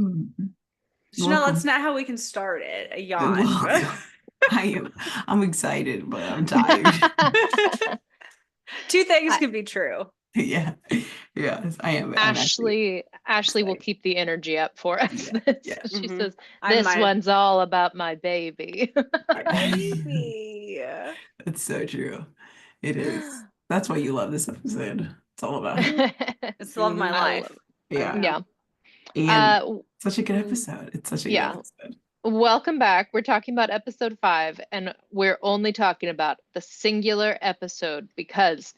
Chanel, that's Welcome. not how we can start it. A yawn. Welcome. I'm excited, but I'm tired. Two things I, can be true. Yeah. Yes, I am. I'm actually Ashley will excited. keep the energy up for us. Yeah. Yeah. She Hmm. says, I'm "This my one's all about my baby." Yeah. baby. It's so true. It is. That's why you love this episode. It's all about her. Hmm. It's the love of my I life. love. Yeah. Yeah. Yeah. And Uh, such a good episode. It's such a good yeah. episode. Welcome back. We're talking about episode 5, and we're only talking about the singular episode because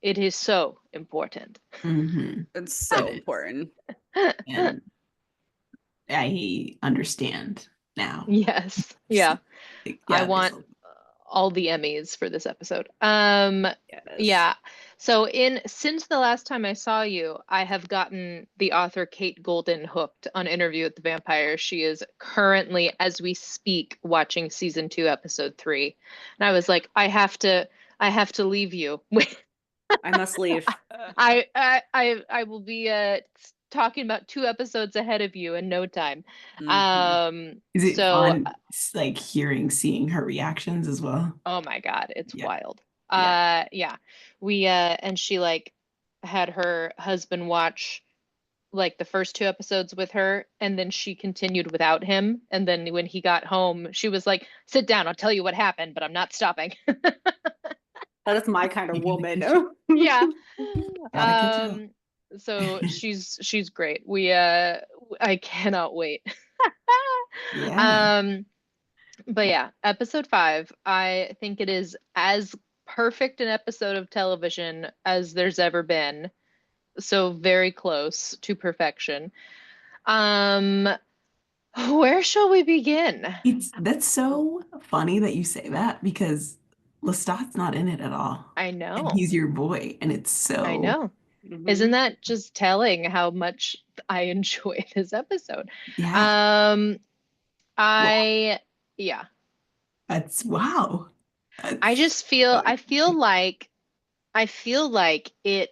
it is so important. Hmm. It's It so is. important. And I understand now. Yes. Just Yeah. like, I yeah, want all the Emmys for this episode. Yes. Yeah. So since the last time I saw you, I have gotten the author Kate Golden hooked on Interview with the Vampire. She is currently, as we speak, watching season 2, episode 3. And I was like, I have to leave you. I must leave. I will be talking about 2 episodes ahead of you in no time. Hmm. is it So fun like seeing her reactions as well? oh my God, it's Yeah. wild. Yeah. Yeah. We and she like had her husband watch like the first 2 episodes with her, and then she continued without him. And then when he got home, she was like, "Sit down, I'll tell you what happened, but I'm not stopping." That is my kind of You gotta woman. catch up. Yeah. Gotta catch up. So she's great. I cannot wait. Yeah. Um, but yeah, episode 5, I think it is as perfect an episode of television as there's ever been. So very close to perfection. Um, where shall we begin? That's so funny that you say that because Lestat's not in it at all. I And know. he's your boy. And it's I so, know. Isn't Hmm. that just telling how much I enjoy this episode? yeah. Um, Wow. I yeah. That's wow. I That's just feel so I feel exciting. like I feel like it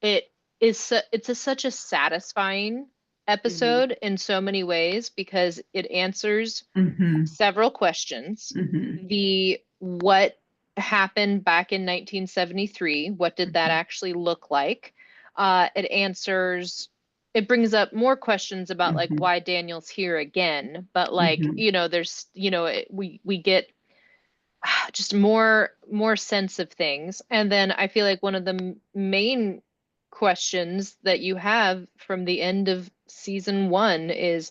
is it's such a satisfying Hmm. episode in so many ways because it answers Hmm. several questions. Hmm. The what happened back in 1973, what did that Hmm. actually look like? It brings up more questions about like Hmm. why Daniel's here again, but like, Hmm. there's, we get just more sense of things. And then I feel like one of the main questions that you have from the end of season 1 is,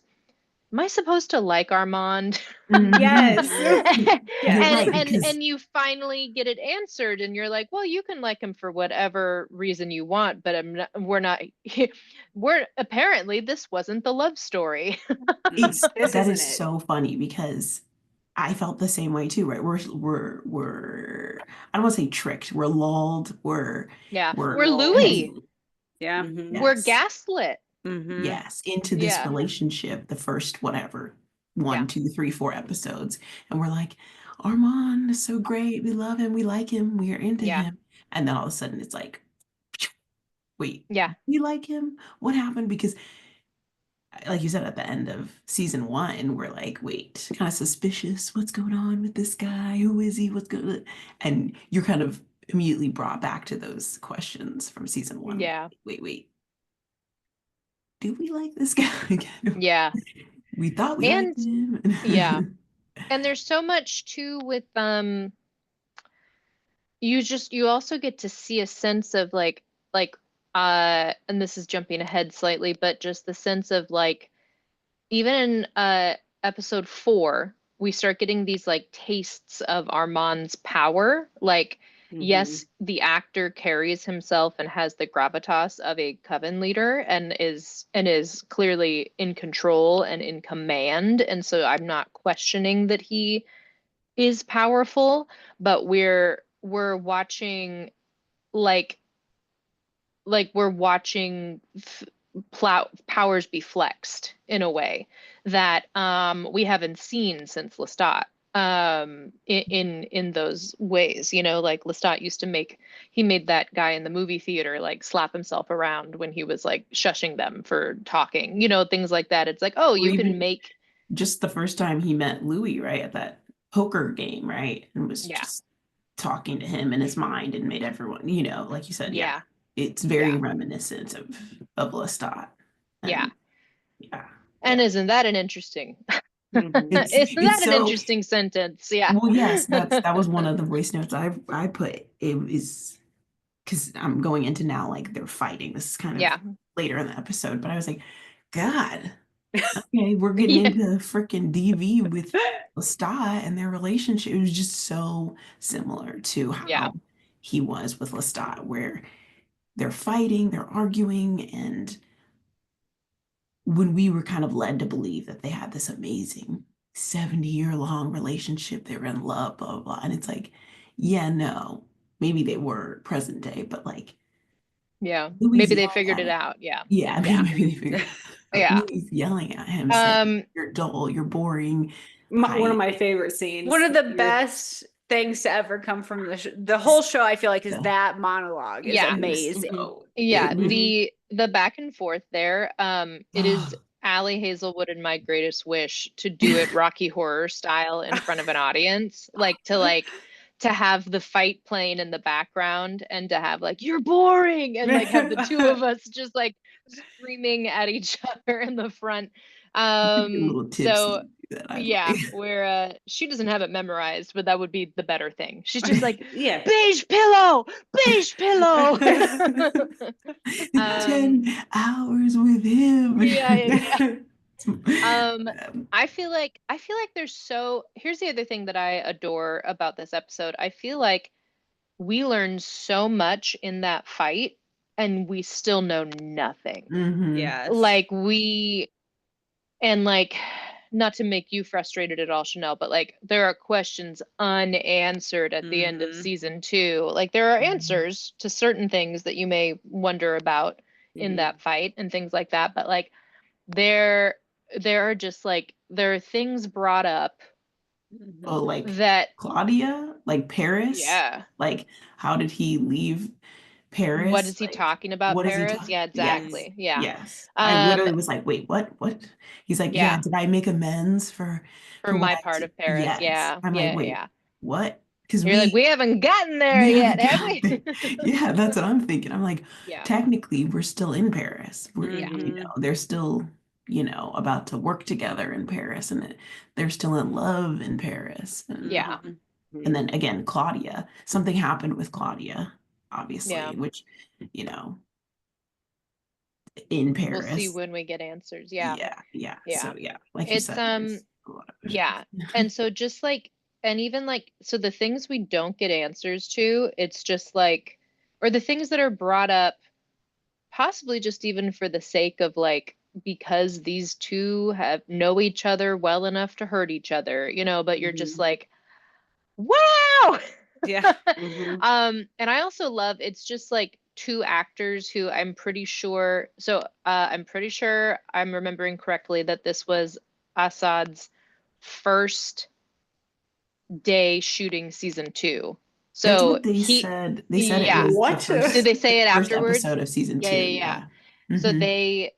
am I supposed to like Armand? Hmm. Yes. You're Yes. right, And because you finally get it answered, and you're like, well, you can like him for whatever reason you want, but we're not we're apparently this wasn't the love story. This that isn't is it. so funny because I felt the same way too, right? We're I don't want to say tricked. We're lulled. Yeah, we're We're Lulled. Louis. heading, Yeah. Mhm. We're yes, gaslit. Hmm. yes, into this Yeah, relationship, the first whatever, yeah, 1, 2, 3, 4 episodes. And we're like, Armand is so great. We love him, we like him, we are into yeah, him. And then all of a sudden it's like, wait, yeah, we like him? What happened? Because like you said at the end of season 1, we're like, wait, kind of suspicious. What's going on with this guy? Who is he? What's going on? And you're kind of immediately brought back to those questions from season 1. Like, yeah, wait, do we like this guy again? yeah. We thought we liked And yeah. him. And there's so much too with you also get to see a sense of like and this is jumping ahead slightly, but just the sense of like even in episode 4, we start getting these like tastes of Armand's power. Like, Hmm. yes, the actor carries himself and has the gravitas of a coven leader and is clearly in control and in command. And so I'm not questioning that he is powerful, but we're watching like we're watching powers be flexed in a way that we haven't seen since Lestat. in those ways, you know, like Lestat used to he made that guy in the movie theater like slap himself around when he was like shushing them for talking, you know, things like that. It's like, oh, Or you can even make, just the first time he met Louis, right, at that poker game, right? And was yeah, just talking to him in his mind and made everyone, you know, like you said, yeah. yeah, It's very yeah, reminiscent of Lestat. yeah. And yeah, And yeah. isn't that an interesting, Mhm. isn't It's that an so interesting sentence? Yeah. well, yes, that was one of the voice notes I put. It was because I'm going into now like they're fighting. This is kind of Yeah. later in the episode, but I was like, God, okay, we're getting Yeah. into freaking DV with Lestat and their relationship. It was just so similar to Yeah. how he was with Lestat, where they're fighting, they're arguing, and when we were kind of led to believe that they had this amazing 70-year-long relationship, they were in love, blah, blah, blah. And it's like, yeah, no, maybe they were present day, but like Yeah. Louis Maybe they yelling figured at it it. out. Yeah. Yeah, Yeah. maybe they figured it out. But Yeah. Louis yelling at him saying, Um, you're dull, you're boring. One of I, my favorite scenes. One of the You're- best things to ever come from the whole show, I feel like, is Yeah. that monologue is Yeah. amazing. So, yeah. it was, The back and forth there, it is Allie Hazelwood and my greatest wish to do it Rocky Horror style in front of an audience, like to have the fight playing in the background and to have like you're boring and like have the two of us just like screaming at each other in the front. a little So tipsy that I yeah, like. where she doesn't have it memorized, but that would be the better thing. She's just like Yeah. beige pillow, beige pillow. 10 hours with him. Yeah. Um, I feel like here's the other thing that I adore about this episode. I feel like we learned so much in that fight and we still know nothing. mhm. Yes. Like and like not to make you frustrated at all, Chanel, but like there are questions unanswered at the end of Mhm. season 2. Like there are Mhm. answers to certain things that you may wonder about in Mhm. that fight and things like that, but like there there are just like there are things brought up Oh, like that Claudia, like Paris, yeah, like how did he leave what Paris? is he Like, talking about, what is he Paris? talking? Yeah, Yes, exactly. Yeah. yes. I Um literally was like, wait, what? What? He's like, yeah, yeah, did I make amends for for what my I part did? of Paris. Yes. Yeah. I'm like, Yeah, wait, yeah. what? Because You're like, we haven't gotten there we haven't yet, have got we? there. Yeah, that's what I'm thinking. I'm like, Yeah. technically, we're still in Paris. We're, Yeah. Mhm. they're still, about to work together in Paris, and they're still in love in Paris. Yeah. And then again, Claudia, something happened with Claudia, Yeah. obviously, which, you know, in We'll see Paris. when we get answers. Yeah. Yeah, yeah. Yeah. So yeah, like you It's said, there's a lot of yeah. And so just like and even like so the things we don't get answers to, it's just like or the things that are brought up possibly just even for the sake of like because these two have know each other well enough to hurt each other, you know, but you're just Mhm. like, wow. Yeah. Mhm. And I also love it's just like two actors who I'm pretty sure I'm pretty sure I'm remembering correctly that this was Assad's first day shooting season 2. That's So what they he said. They said it yeah. was the What? Did they say it first afterwards? episode of season Yeah, two. yeah, yeah. Yeah. So Mhm.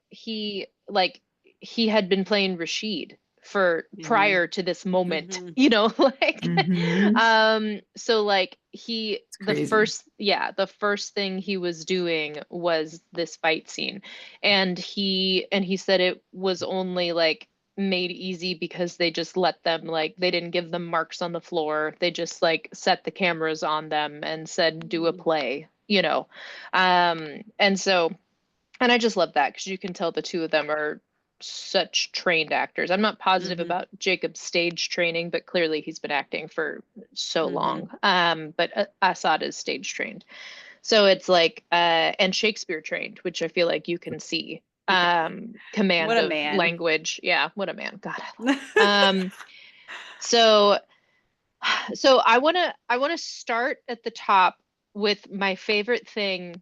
he had been playing Rashid for Mhm. prior to this moment, Mhm. you know, like Mhm. so like It's crazy. the first thing he was doing was this fight scene. And he said it was only like made easy because they just let them like they didn't give them marks on the floor. They just like set the cameras on them and said do a play, you know. And so and I just love that because you can tell the two of them are such trained actors. I'm not positive Mhm. about Jacob's stage training, but clearly he's been acting for so Mhm. long. But Assad is stage trained. So it's like, and Shakespeare trained, which I feel like you can see. Command What a of man. language. Yeah, what a man. God, I love it. So I wanna start at the top with my favorite thing,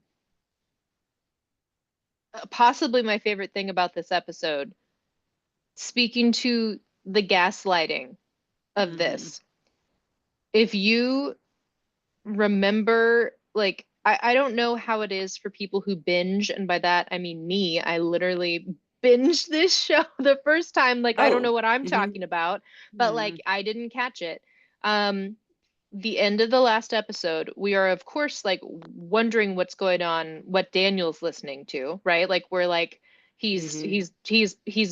possibly my favorite thing about this episode, speaking to the gaslighting of Mhm. this. if you remember, like, I don't know how it is for people who binge, and by that I mean me. I literally binged this show the first time. Like, I don't know Oh. what I'm Mhm. talking about, but Mhm. like I didn't catch it. The end of the last episode, we are of course like wondering what's going on, what Daniel's listening to, right? Like we're like he's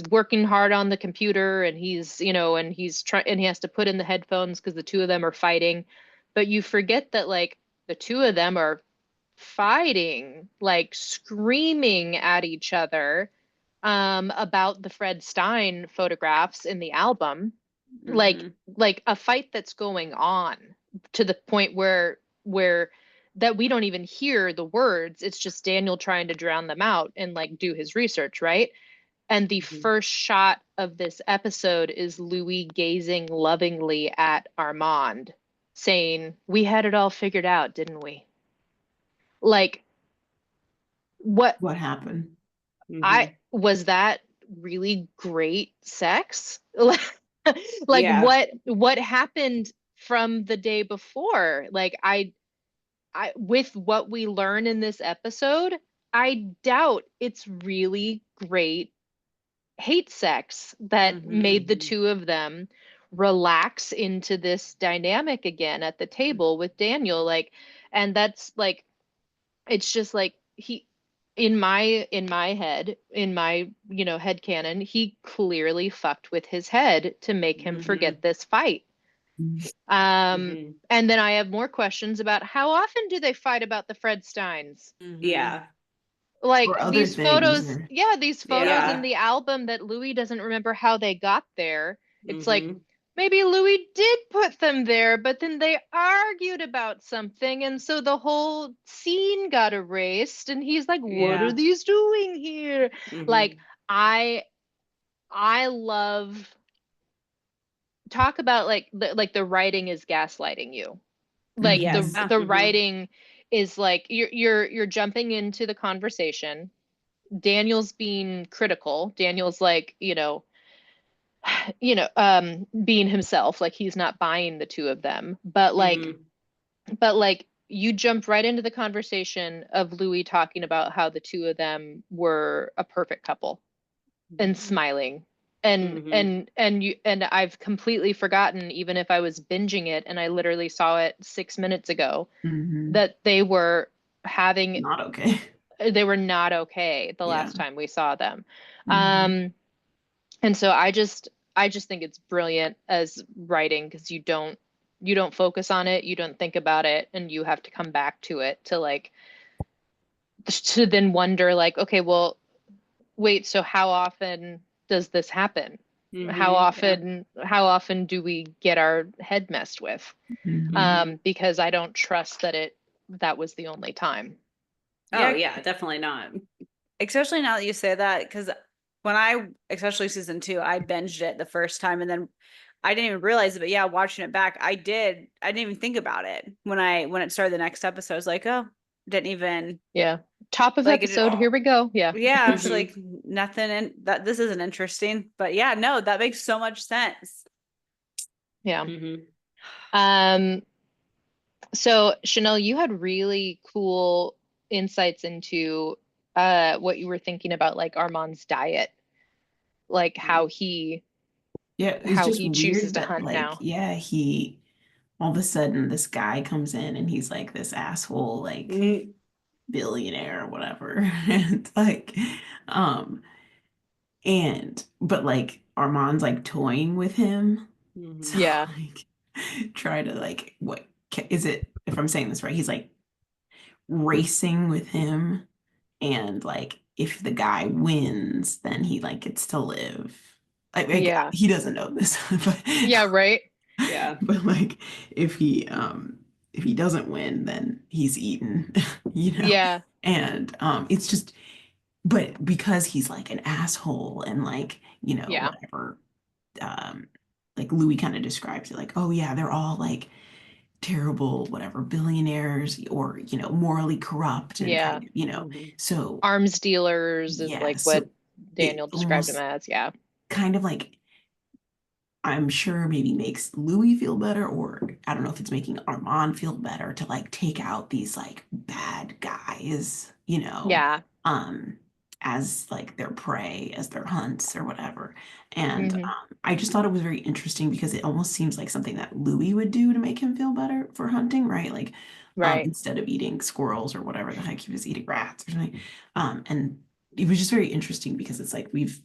working hard on the computer, and he's, you know, and he's trying, and he has to put in the headphones because the two of them are fighting. But you forget that like the two of them are fighting, like screaming at each other about the Fred Stein photographs in the album, like Mhm. a fight that's going on to the point where that we don't even hear the words. It's just Daniel trying to drown them out and like do his research, right? And the Mhm. first shot of this episode is Louis gazing lovingly at Armand, saying, "We had it all figured out, didn't we?" Like, what What happened? I Mhm. was that really great sex? Like Yeah. what happened from the day before? Like I with what we learn in this episode, I doubt it's really great hate sex that made the Mhm. two of them relax into this dynamic again at the table with Daniel. Like, and that's like, it's just like he, in my head, in my, you know, head canon, he clearly fucked with his head to make him Mhm. forget this fight. Mhm. Mhm. And then I have more questions about how often do they fight about the Fred Steins? Mhm. Yeah. Like Or other these things, photos, or yeah, these photos Yeah. in Yeah. the album that Louis doesn't remember how they got there. It's like Mhm. maybe Louis did put them there, but then they argued about something, and so the whole scene got erased. And he's like, "What are Yeah. these doing here?" Like, Mhm. I I love, talk about like the writing is gaslighting you. Like Mhm. Yes. the Mhm. writing is like you're jumping into the conversation. Daniel's being critical. Daniel's like, being himself, like he's not buying the two of them. Mhm. But like you jumped right into the conversation of Louis talking about how the two of them were a perfect couple and smiling. Mhm. And I've completely forgotten, even if I was binging it and I literally saw it 6 minutes ago, Mhm. that having Not okay. they were not okay the Yeah. last time we saw them. Mhm. And so I just think it's brilliant as writing, because you don't focus on it, you don't think about it, and you have to come back to it to then wonder like, okay, well, wait, so how often does this happen? How Mhm. Yeah. often do we get our head messed with? Mhm. Mhm. Because I don't trust that was the only time. Oh Yeah. yeah, definitely not. Especially now that you say that, because especially season 2, I binged it the first time, and then I didn't even realize it. But yeah, watching it back, I did. I didn't even think about it when it started the next episode. I was like, oh, didn't even Yeah. Top of like it. episode, here we go. Yeah. Yeah, I was Mhm. like, nothing in that. This isn't interesting. But yeah, no, that makes so much sense. Yeah. Mhm. Um, so Chanel, you had really cool insights into what you were thinking about, like Armand's diet, like Yeah, it's how just he chooses weird to that, hunt like, now. yeah, he all of a sudden this guy comes in and he's like this asshole, like Mhm. billionaire or whatever. And like, um, and but like Armand's like toying with him to Mhm. Yeah. like try to like what is it, if I'm saying this right, he's like racing with him, and like if the guy wins then he like gets to live, like Yeah. he doesn't know this but Yeah, right. Yeah. but like if he doesn't win then he's eaten, you know. Yeah. And it's just, but because he's like an asshole and like, you know, Yeah. whatever, um like Louis kind of describes it like, oh yeah, they're all like terrible whatever billionaires, or you know, morally corrupt and Yeah. kind of, you know. Mhm. So Arms dealers is yeah, like so what it Daniel described him almost as. Yeah. kind of like I'm sure maybe makes Louis feel better, or I don't know if it's making Armand feel better to like take out these like bad guys, Yeah. um, as like their prey, as their hunts or whatever. And Hmm. I just thought it was very interesting because it almost seems like something that Louis would do to make him feel better for hunting, right? Like Right. instead of eating squirrels or whatever the heck he was eating rats or something. And it was just very interesting because it's like we've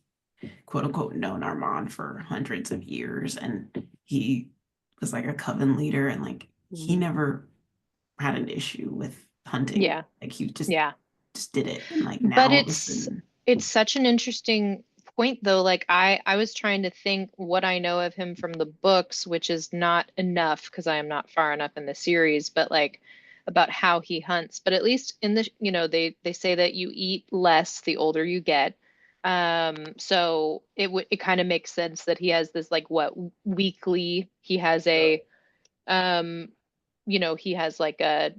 quote unquote known Armand for hundreds of years, and he was like a coven leader, and like he never had an issue with hunting. Yeah. Like he Yeah. just did it, and like But now all of a sudden, it's such an interesting point though. Like I was trying to think what I know of him from the books, which is not enough because I am not far enough in the series, but like about how he hunts. But at least in the, they say that you eat less the older you get. So it kind of makes sense that he has this like what weekly he has a um he has like a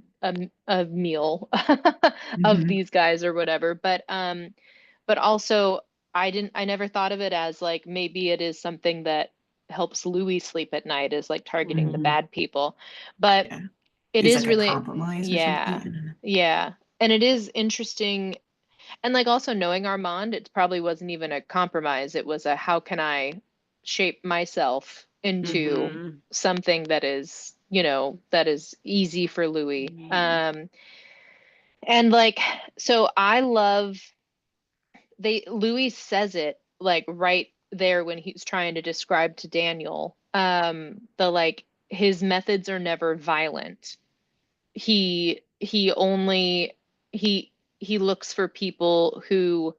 meal of mm-hmm, these guys or whatever. But also I never thought of it as like maybe it is something that helps Louis sleep at night is like targeting the mm-hmm, bad people. But yeah, it it's is like a really, compromise or something. I yeah, don't know. yeah. And it is interesting. And like also knowing Armand, it probably wasn't even a compromise. It was a how can I shape myself into Mm-hmm. something that is, that is easy for Louis. And like, so I love Louis says it like right there when he's trying to describe to Daniel, the like his methods are never violent. He only he looks for people who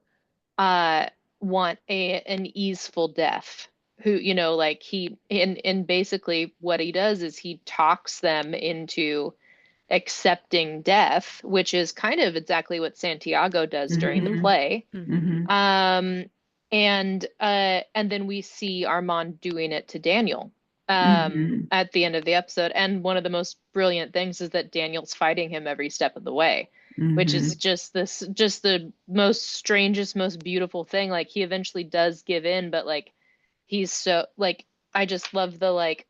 uh want an easeful death, who like he and basically what he does is he talks them into accepting death, which is kind of exactly what Santiago does during the Mm-hmm, play. mm-hmm, um and then we see Armand doing it to Daniel mm-hmm, at the end of the episode. And one of the most brilliant things is that Daniel's fighting him every step of the way, which mm-hmm, is just the most strangest, most beautiful thing. Like he eventually does give in, but like he's so like I just love the like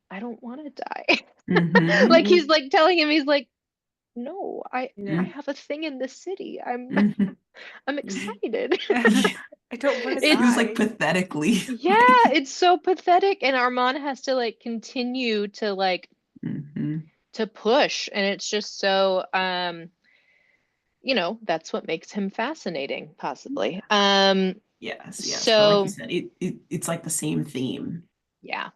I don't want to die. Like mm-hmm, he's like telling him, he's like, no, I Yeah. have a thing in this city. mm-hmm. I'm excited. Yeah. I don't want to It was like die. pathetically Yeah, like it's so pathetic. And Armand has to like continue to like mm-hmm. to push. And it's just so that's what makes him fascinating, possibly. Yes, yes. But like you So said, it's like the same theme yeah,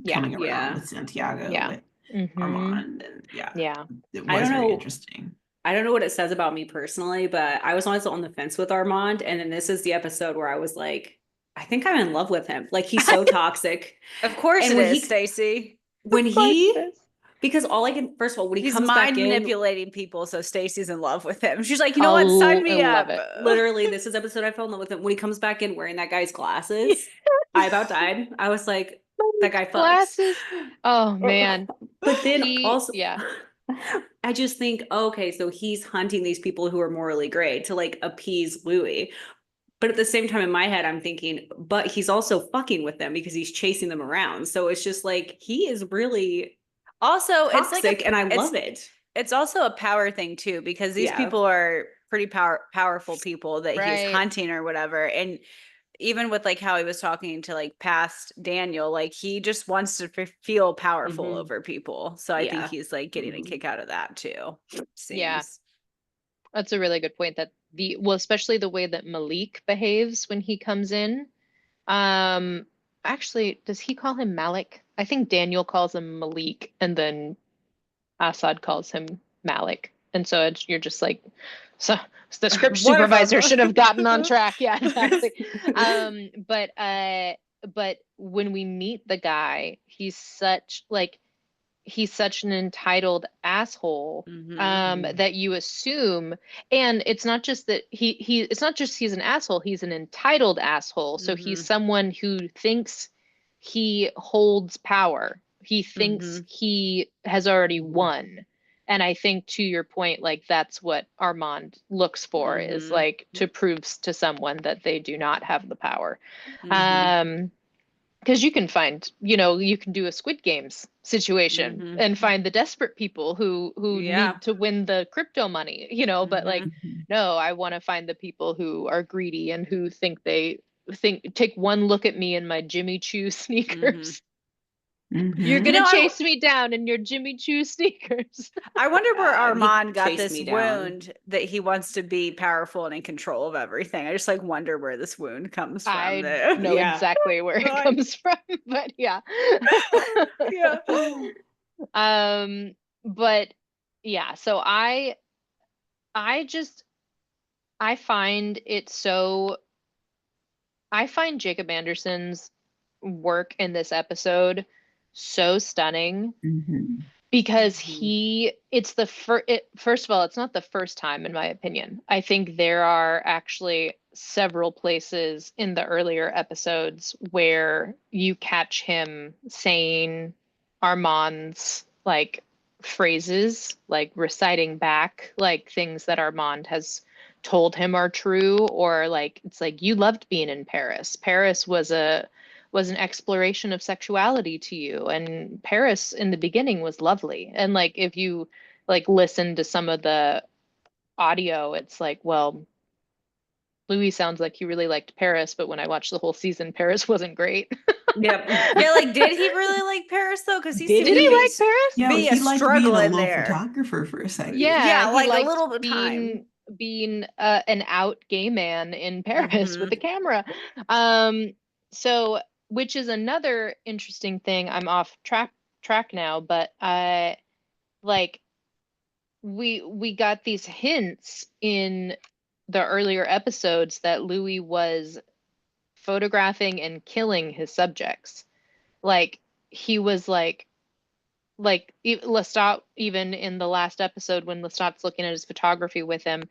yeah, coming around Yeah. with Santiago, yeah. with Mm-hmm. Armand, and yeah, Yeah. it I was don't very know. interesting. I don't know what it says about me personally, but I was always on the fence with Armand. And then this is the episode where I was like, I think I'm in love with him. Like he's so toxic. Of course Yeah. it And is, when Stacy. of when course it he is. because all I can first of all, when he He's comes back Mm-hmm. in, manipulating people, so Stacy's in love with him. She's like, you know what? Sign I me love up. it. Literally, this is episode I fell in love with him. When he comes back in wearing that guy's glasses, I about died. I was like, that guy fucks. Glasses. Oh man. But then also, Yeah. I just think, okay, so he's hunting these people who are morally gray to like appease Louis. But at the same time, in my head, I'm thinking, but he's also fucking with them because he's chasing them around. So it's just like he is really Also, it's like toxic, and I love it. it's also a power thing too, because these Yeah. people are pretty powerful people that he's Right. hunting or whatever. And even with like how he was talking to like past Daniel, like he just wants to feel powerful Mhm. over people. So I think Yeah. he's like getting a Mhm. kick out of that too. Yeah. Seems. That's a really good point that especially the way that Malik behaves when he comes in. Um, actually, does he call him Malik? I think Daniel calls him Malik and then Assad calls him Malik. And so you're just like, so the script One of supervisor them. should have gotten on track. Yeah, exactly. But when we meet the guy, he's such an entitled asshole, Mhm. that you assume. And it's not just that it's not just he's an asshole, he's an entitled asshole. So he's Mhm. someone who thinks he holds power, he thinks Mhm. he has already won. And I think to your point, like that's what Armand looks for, is like to prove to someone that they do not have the power. Mhm. um because you can find, you can do a Squid Games situation Mhm. and find the desperate people who Yeah. need to win the crypto money, but like, no, I want to find the people who are greedy and who take one look at me in my Jimmy Choo sneakers. You're Mhm. gonna chase me down in your Jimmy Choo sneakers. I wonder where God, he Armand got chased this me down. wound that he wants to be powerful and in control of everything. I just like wonder where this wound comes from. I there. know Yeah. exactly where it Right. comes from, but yeah. Yeah. But yeah, so I find it so I find Jacob Anderson's work in this episode so stunning Mhm. because Mhm. it's the first of all, it's not the first time in my opinion. I think there are actually several places in the earlier episodes where you catch him saying Armand's like phrases, like reciting back like things that Armand has told him are true, or like it's like, you loved being in Paris. Paris was an exploration of sexuality to you, and Paris in the beginning was lovely. And like if you like listen to some of the audio, it's like, well, Louis sounds like he really liked Paris, but when I watched the whole season, Paris wasn't great. Yep. Yeah, like did he really like Paris though? Because he Did seemed Did to he he? like Paris? Yeah, be a he liked being struggle a in little there. photographer for a second. Yeah, Yeah, he like a liked little bit of time. being an out gay man in Paris with a Mhm. camera. So which is another interesting thing. I'm off track now, but like we got these hints in the earlier episodes that Louis was photographing and killing his subjects. Like he was Lestat, even in the last episode when Lestat's looking at his photography with him,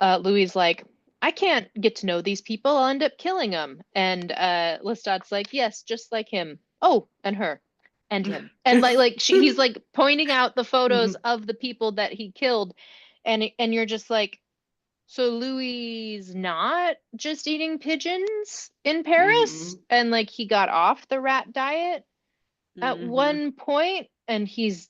Louis like, I can't get to know these people. I'll end up killing them. And Lestat's like, yes, just like him. Oh, and her. And him. And he's like pointing out the photos of the people that he killed. And you're just like, so Louis not just eating pigeons in Paris? Mm. And like he got off the rat diet at Mhm. one point and he's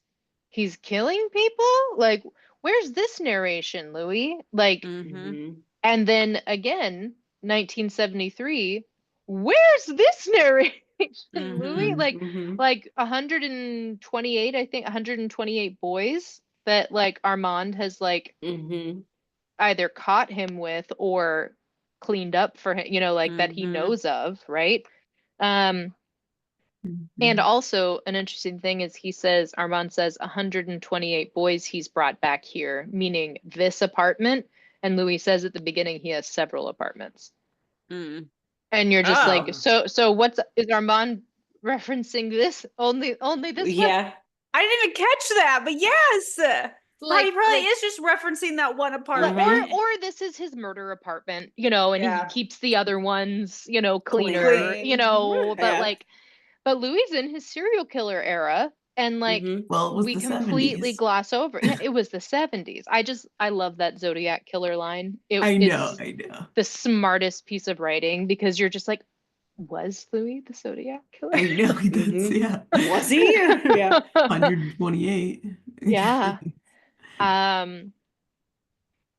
killing people? Like, where's this narration, Louis? Like, Mhm. Mhm. and then again, 1973, where's this narration, Louis? Mhm. Mhm. Like 128, I think 128 boys that like Armand has like Mhm. either caught him with or cleaned up for him, like that he Mhm. knows of, right? Um, and Mhm. also an interesting thing is Armand says 128 boys he's brought back here, meaning this apartment. And Louis says at the beginning he has several apartments. Mm. And you're just like, Oh, so is Armand referencing this only this one? yeah. I didn't even catch that, but yes. He probably Like is just referencing that one or apartment. this is his murder apartment, and he Yeah. keeps the other ones, cleaner, Clean. but Yeah. like but Louis in his serial killer era, and like Well, it was we the completely 70s. gloss over. Yeah, it was the 70s. I love that Zodiac killer line. I know, It's I know. the smartest piece of writing because you're just like, was Louis the Zodiac killer? I know he does, yeah. Was he? Yeah. 128. Yeah. Um,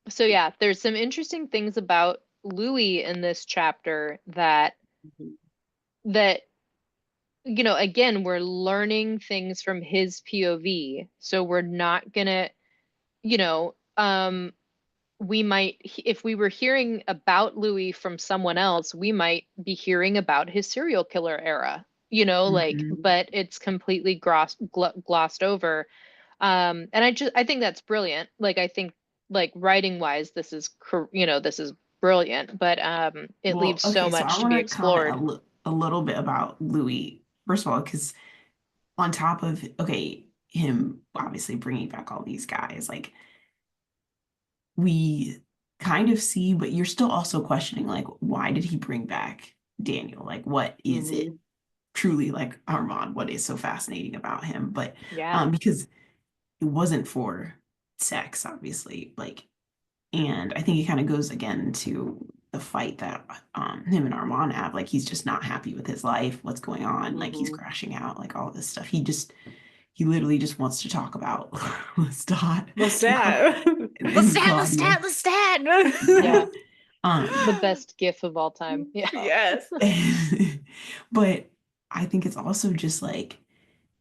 so yeah, there's some interesting things about Louis in this chapter that again, we're learning things from his POV. So we're not gonna, you know, we might, if we were hearing about Louis from someone else, we might be hearing about his serial killer era, Mhm. but it's completely glossed over. And I think that's brilliant. Like, I think like writing wise, this is brilliant, but it Well, leaves so okay, so I much to want be to comment explored. a little bit about Louis. First of all, because on top of, okay, him obviously bringing back all these guys, like we kind of see, but you're still also questioning, like, why did he bring back Daniel? Like, what is it truly like Armand? What is so fascinating about him? But Yeah. because it wasn't for sex, obviously, like, and I think it kind of goes again to the fight that him and Armand have. Like he's just not happy with his life, what's going on, like he's crashing out, like all this stuff. He literally just wants to talk about Lestat. And Claudia. Lestat. Yeah. Um, The best gif of all time. Yeah. Yes. but I think it's also just like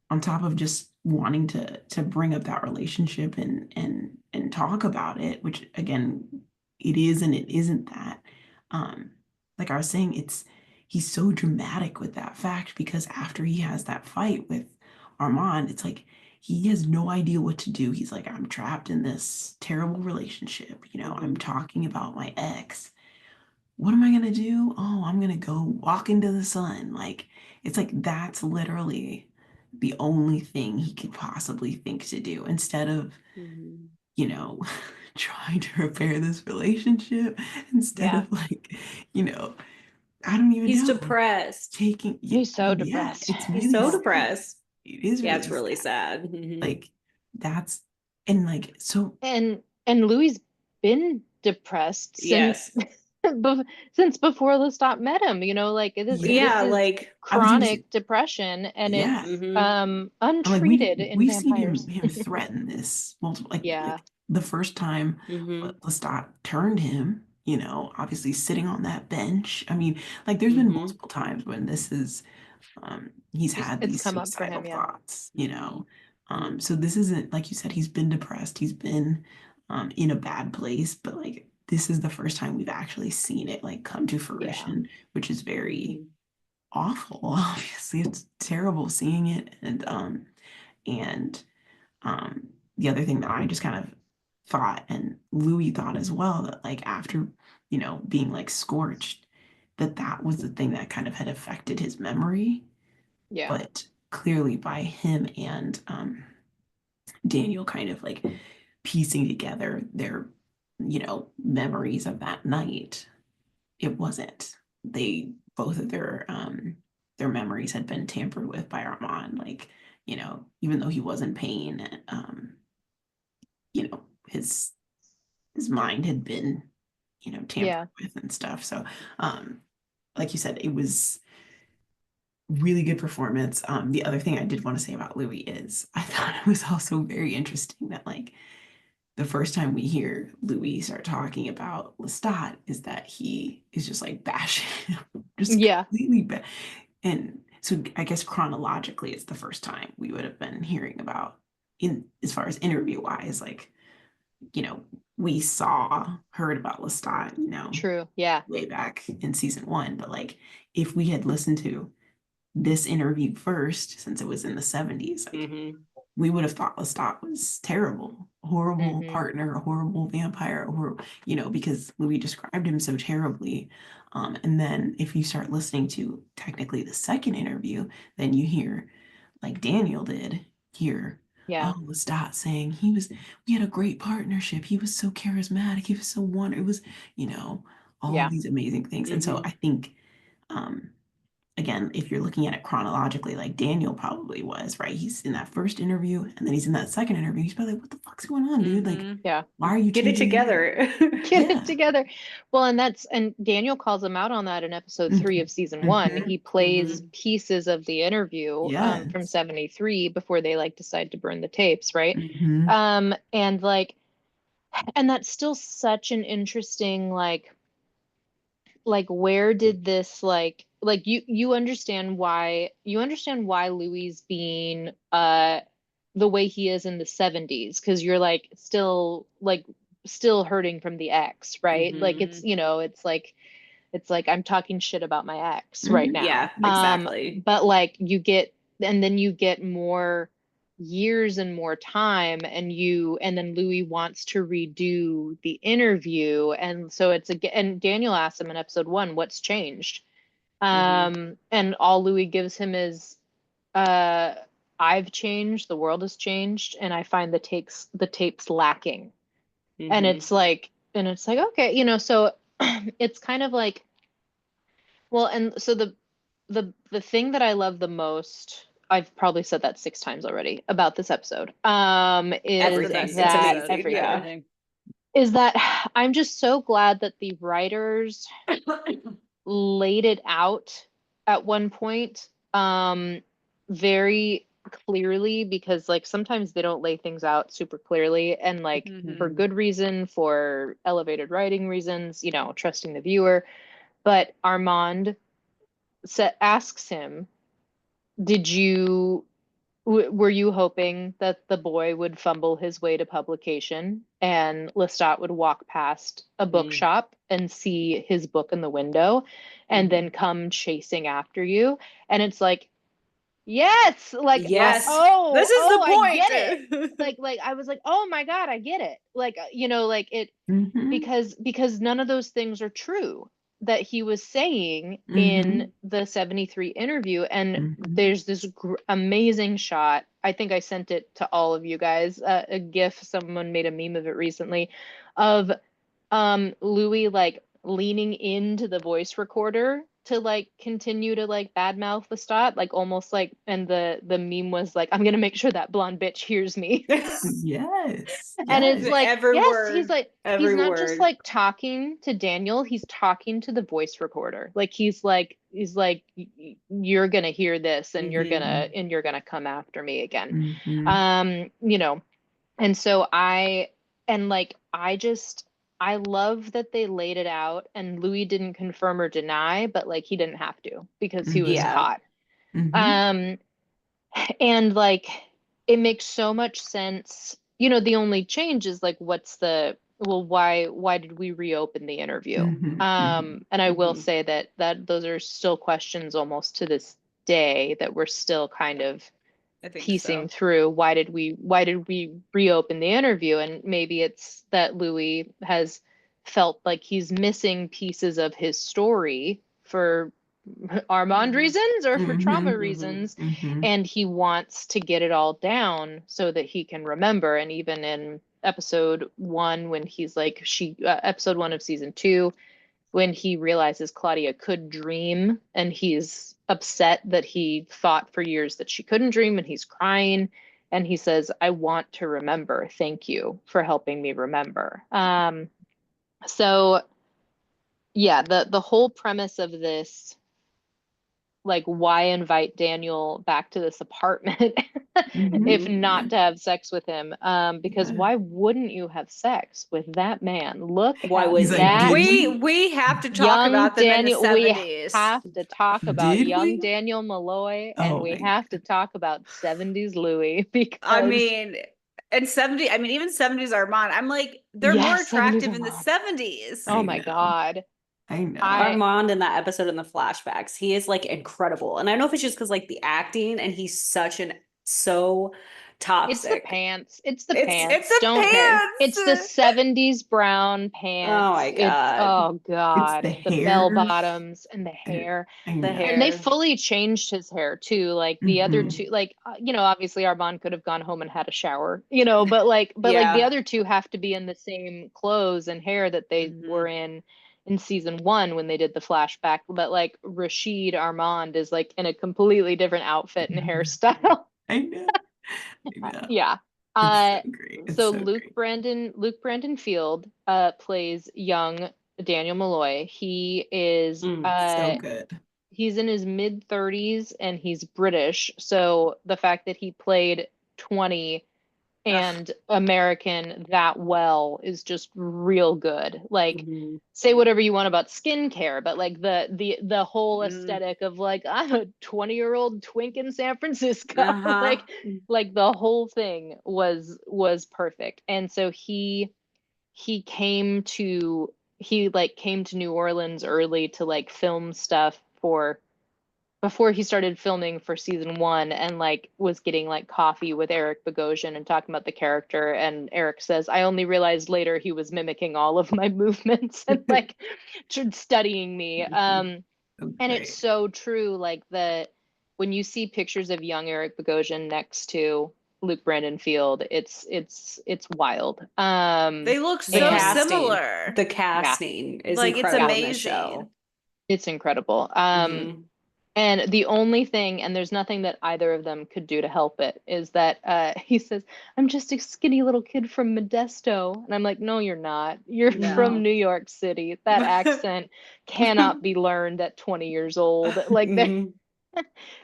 on top of just wanting to bring up that relationship and talk about it, which again, it is and it isn't that. Like I was saying, he's so dramatic with that fact because after he has that fight with Armand, it's like he has no idea what to do. He's like, I'm trapped in this terrible relationship. I'm talking about my ex. What am I gonna do? Oh, I'm gonna go walk into the sun. Like, it's like that's literally the only thing he could possibly think to do instead of, you know, trying to repair this relationship, instead of like, I don't even He's know, depressed. taking, He's so yeah, depressed. it's He's really so sad. depressed. It is Yeah, really it's really sad. Like, that's, and like, so, And Louis been depressed since Yes. since before Lestat met him, like this Yeah, is like I was even, chronic depression, and yeah. it's And, like untreated in we've seen vampires. him threaten this multiple, like Yeah. the first time mhm. Lestat turned him, obviously sitting on that bench. I mean, like there's been multiple times when this is he's had It's these come up for suicidal him, yeah. thoughts. So this isn't, like you said, he's been depressed, he's been in a bad place, but like this is the first time we've actually seen it like come to fruition, which is very awful. Obviously, it's terrible seeing it. And the other thing that I just kind of thought, and Louis thought as well, that like after being like scorched, that was the thing that kind of had affected his memory. Yeah. But clearly by him and Daniel kind of like piecing together their memories of that night, it wasn't. They both of their memories had been tampered with by Armand. Like, even though he was in pain, his mind had been, tampered with and stuff. So, like you said, it was really good performance. The other thing I did want to say about Louis is I thought it was also very interesting that like the first time we hear Louis start talking about Lestat is that he is just like bashing him, just completely and so I guess chronologically it's the first time we would have been hearing about, in as far as interview wise, like we heard about Lestat, True. Yeah. way back in season 1, but like if we had listened to this interview first, since it was in the 70s, like we would have thought Lestat was terrible, horrible partner, a horrible vampire, or because Louis described him so terribly. And then if you start listening to technically the second interview, then you hear, like Daniel did, oh, Lestat saying we had a great partnership. He was so charismatic. He was so wonderful. It was, all of these amazing things. And so I think, again, if you're looking at it chronologically, like Daniel probably was, right? He's in that first interview and then he's in that second interview. He's probably like, what the fuck's going on, dude? Like, why are you Get it together? Get it together. Well, and Daniel calls him out on that in episode 3 of season 1. He plays pieces of the interview from 73 before they like decide to burn the tapes, right? And like, and that's still such an interesting like where did this like you understand why Louis being the way he is in the 70s, because you're like still hurting from the ex, right? Like it's it's like I'm talking shit about my ex right now. Yeah, exactly. But like and then you get more years and more time, and then Louis wants to redo the interview, and so and Daniel asks him in episode 1, what's changed? And all Louis gives him is, I've changed, the world has changed, and I find the tapes lacking. And it's like okay, so it's kind of like, well, and so the thing that I love the most, I've probably said that 6 times already about this episode, is Everything. that It's amazing. everything. is that I'm just so glad that the writers laid it out at one point very clearly, because like sometimes they don't lay things out super clearly, and like for Mhm. good reason, for elevated writing reasons, you know, trusting the viewer. But Armand asks him, did you were you hoping that the boy would fumble his way to publication and Lestat would walk past a Mm. bookshop and see his book in the window and Mhm. then come chasing after you? And it's like, yes, like, Yes. This is oh, the I get it. point. Like I was like, oh my God, I get it. Like, you know, like it, Mhm. because none of those things are true that he was saying in Mhm. the 73 interview. And Mhm. there's this amazing shot. I think I sent it to all of you guys, a gif. Someone made a meme of it recently, of Louis like leaning into the voice recorder to like continue to like badmouth Lestat, like almost like, and the meme was like, I'm gonna make sure that blonde bitch hears me. Yes. And it's Yes. like, Every yes, he's word, like, he's every not just word. like talking to Daniel, he's talking to the voice recorder. Like he's like, you're gonna hear this and Mhm. you're gonna come after me again. Mhm. You know, and so and like, I love that they laid it out and Louis didn't confirm or deny, but like he didn't have to because he was Mhm. Yeah. caught. Mhm. Um, and like it makes so much sense. You know, the only change is like, what's the, well, why did we reopen the interview? Mhm. Mhm. And I will Mhm. say that those are still questions almost to this day that we're still kind of I think piecing so. through. Why did we reopen the interview? And maybe it's that Louis has felt like he's missing pieces of his story for Armand Mhm. reasons or for trauma Mhm. Mhm. reasons, Mhm. and he wants to get it all down so that he can remember. And even in episode 1, when he's like, episode 1 of season 2, when he realizes Claudia could dream and he's upset that he thought for years that she couldn't dream, and he's crying and he says, I want to remember. Thank you for helping me remember. So yeah, the whole premise of this, like, why invite Daniel back to this apartment if Mhm. not Mhm. to have sex with him? Because Yeah. why wouldn't you have sex with that man? Look Why at He's wouldn't like, that did we we? we have to talk young about them in the Daniel. We 70s. have to talk about Did young we? Daniel Malloy, and Oh we my have to talk about 70s Louis I because mean, and 70, I mean, even 70s Armand, I'm like, they're more yes, 70s attractive in the Armand. 70s. Oh I my know. God. I know. I Armand in that episode in the flashbacks, he is like incredible. And I don't know if it's just because like the acting and he's so It's the toxic. pants. It's the It's pants. the Don't. It's the pants. 70s brown Oh pants. my It's, God. oh It's the God, the bell hair. bottoms and the hair. I The know. And they hair. fully changed his hair too. Like the other Hmm. two, like, you know, obviously Armand could have gone home and had a shower, you know, but like the Yeah. other two have to be in the same clothes and hair that they were Mhm. in season 1 when they did the flashback. But like Rashid Armand is like in a completely different outfit and hairstyle. I know. I know. Yeah. It's so Uh, great. It's so so great. Luke Brandon Field plays young Daniel Malloy. He is So good. he's in his mid 30s and he's British. So the fact that he played 20 Ugh. and American that well is just real good. Like, Mhm. say whatever you want about skincare, but like the whole Mm. aesthetic of like, I'm a 20-year-old twink in San Francisco. Uh-huh. Like the whole thing was perfect. And so he came to came to New Orleans early to like film stuff for before he started filming for season 1, and like was getting like coffee with Eric Bogosian and talking about the character. And Eric says, I only realized later he was mimicking all of my movements and like studying me. So And it's great. so true. Like when you see pictures of young Eric Bogosian next to Luke Brandon Field, it's wild. They look The so And casting. similar. The yeah, casting is Like it's incredible in this amazing. show. it's incredible. Hmm. And the only thing, and there's nothing that either of them could do to help it, is that he says, I'm just a skinny little kid from Modesto. And I'm like, no, you're not. You're from No. New York City. That accent cannot be learned at 20 years old. Like there, Mhm.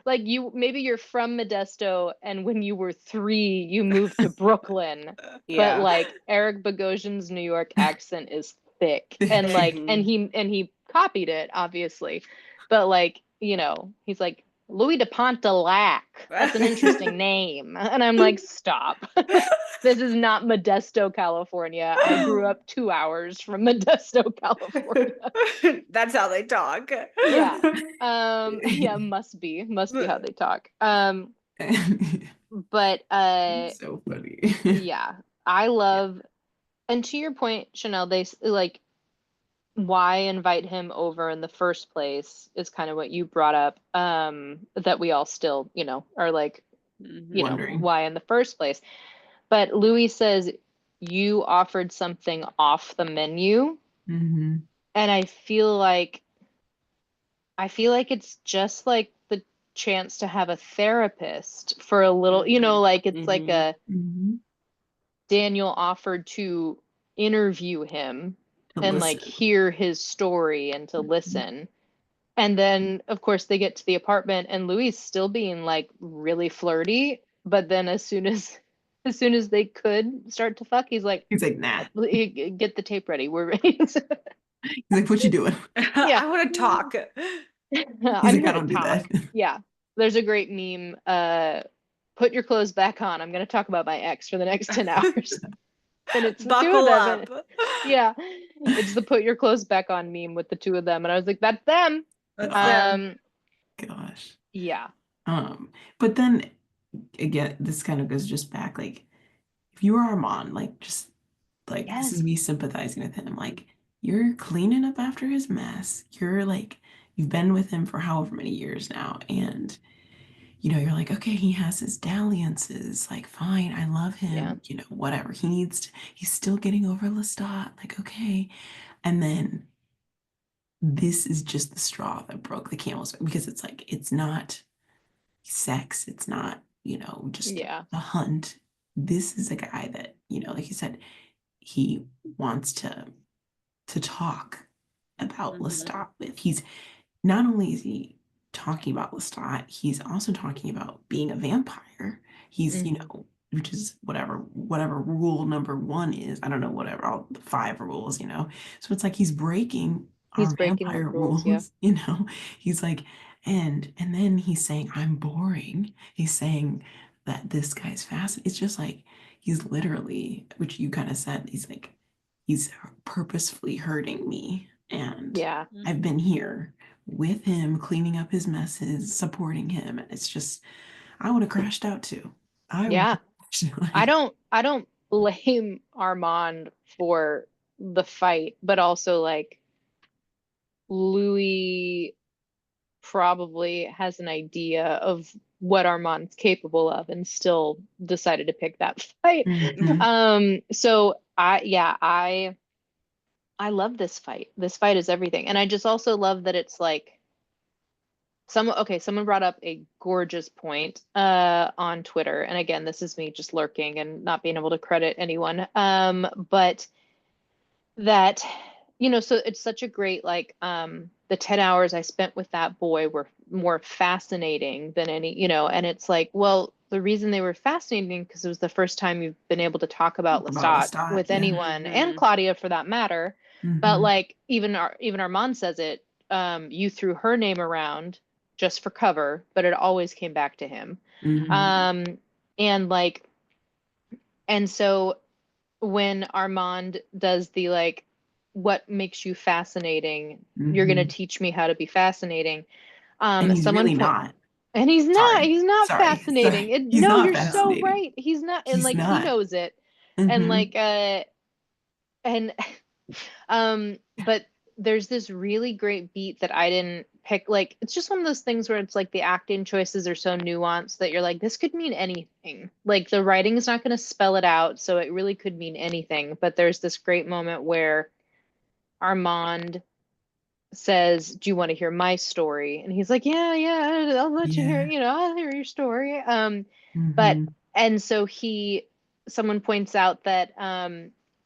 like you, maybe you're from Modesto and when you were 3, you moved to Brooklyn. But Yeah. like Eric Bogosian's New York accent is thick. And Thick. like, Mhm. and he copied it, obviously. But like, he's like, Louis de Pontelac. That's an interesting name. And I'm like, stop. This is not Modesto, California. I grew up 2 hours from Modesto, California. That's how they talk. Yeah. Yeah, must be how they talk. But So funny. yeah, I Yeah. love, and to your point, Chanel, like, why invite him over in the first place is kind of what you brought up, that we all still, are like, Mhm. Wondering. why in the first place. But Louis says you offered something off the menu, Hmm. and I feel like it's just like the chance to have a therapist for a little, Mhm. like it's like Mhm. a Hmm. Daniel offered to interview him To and like listen. hear his story and to Mhm. listen. And then of course they get to the apartment and Louis is still being like really flirty, but then as soon as they could start to fuck, he's like, He's like, nah. Get the tape ready. We're ready." He's like, what you doing? Yeah. I want to talk. He's I'm like, I here to don't do talk. that. Yeah. There's a great meme. Put your clothes back on. I'm going to talk about my ex for the next 10 hours. And it's the two of Buckle them. up. And yeah, it's the put your clothes back on meme with the two of them. And I was like, that's them. That's Oh them. gosh. Yeah. But then again, this kind of goes just back, like, if you are Armand, like, just like, this is Yes. me sympathizing with him. Like, you're cleaning up after his mess. You're like, you've been with him for however many years now. And, you're like, okay, he has his dalliances. Like, fine, I love Yeah. him. Whatever. He's still getting over Lestat. Like, okay. And then this is just the straw that broke the camel's back because it's like, it's not sex. It's not, just Yeah. a hunt. This is a guy that, like you said, he wants to talk about Mhm. Lestat with. He's not only is he talking about Lestat, he's also talking about being a vampire. He's, Hmm. which is whatever rule number 1 is. I don't know, whatever, all the 5 rules. So it's like he's breaking He's our breaking the vampire rules. Yeah. rules. He's like, and then he's saying, I'm boring. He's saying that this guy's fast. It's just like he's literally, which you kind of said, he's like, he's purposefully hurting me. And Yeah. I've been here with him, cleaning up his messes, supporting him. And it's just, I would have crashed out too. I would Yeah. have I like, don't blame Armand for the fight, but also like Louis probably has an idea of what Armand's capable of and still decided to pick that fight. mhm, So I love this fight. This fight is everything. And I just also love that it's like someone brought up a gorgeous point on Twitter. And again, this is me just lurking and not being able to credit anyone. But that so it's such a great like the 10 hours I spent with that boy were more fascinating than any, and it's like, well, the reason they were fascinating because it was the first time you've been able to talk about about Lestat Lestat. with Yeah. anyone and Mhm. Claudia for that matter. But Hmm. like even Armand says it, you threw her name around just for cover, but it always came back to him. Hmm. um and like, and so when Armand does the like, what makes you fascinating? You're gonna Hmm. teach me how to be fascinating. And he's Someone really point, not. and Sorry. he's not Sorry. fascinating. Sorry. He's No, not you're No. so fascinating. right. He's not, and He's like he not. knows it, and Hmm. like and but there's this really great beat that I didn't pick. Like, it's just one of those things where it's like the acting choices are so nuanced that you're like, this could mean anything. Like the writing is not going to spell it out, so it really could mean anything. But there's this great moment where Armand says, "Do you want to hear my story?" And he's like, "Yeah, I'll let you hear, Yeah. I'll hear your story." But Mm-hmm. and so someone points out that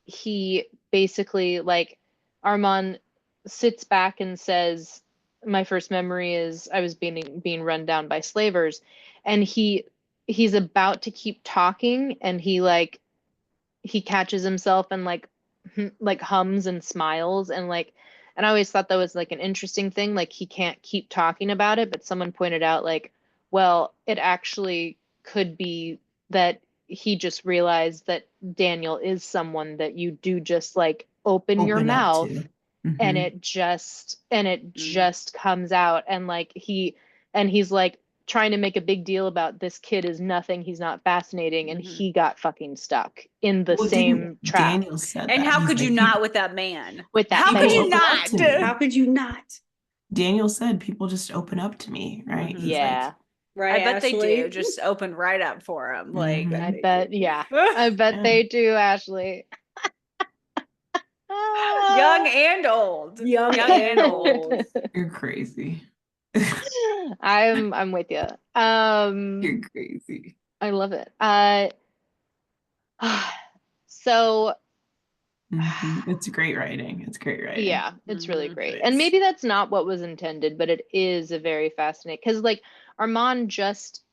he basically like Armand sits back and says, "My first memory is I was being run down by slavers," and he's about to keep talking, and he catches himself and like hums and smiles and like, and I always thought that was like an interesting thing, like he can't keep talking about it, but someone pointed out like, well, it actually could be that he just realized that Daniel is someone that you do just like open your Open up mouth to. and Mm-hmm. it Mm. just comes out, and like he's like trying to make a big deal about this kid is nothing, he's not fascinating, and Mhm. he got fucking stuck in the Well, didn't same trap Daniel said And that? how He's could you like, not with that man? with that How could people you man. open up not? to me. How could you not? Daniel said people just open up to me, right? Mhm. He's like, Yeah, Right, I bet they do. Ashley? Just open right up for him. Like, mhm. I bet, yeah, I young bet Yeah, they do, Ashley. and old. Young Young and and old. old. you're crazy. I'm with you. You're crazy. I love it. So It's great writing. It's great writing. yeah, it's really Mhm. great. It And is. maybe that's not what was intended, but it is a very fascinating, because like Armand just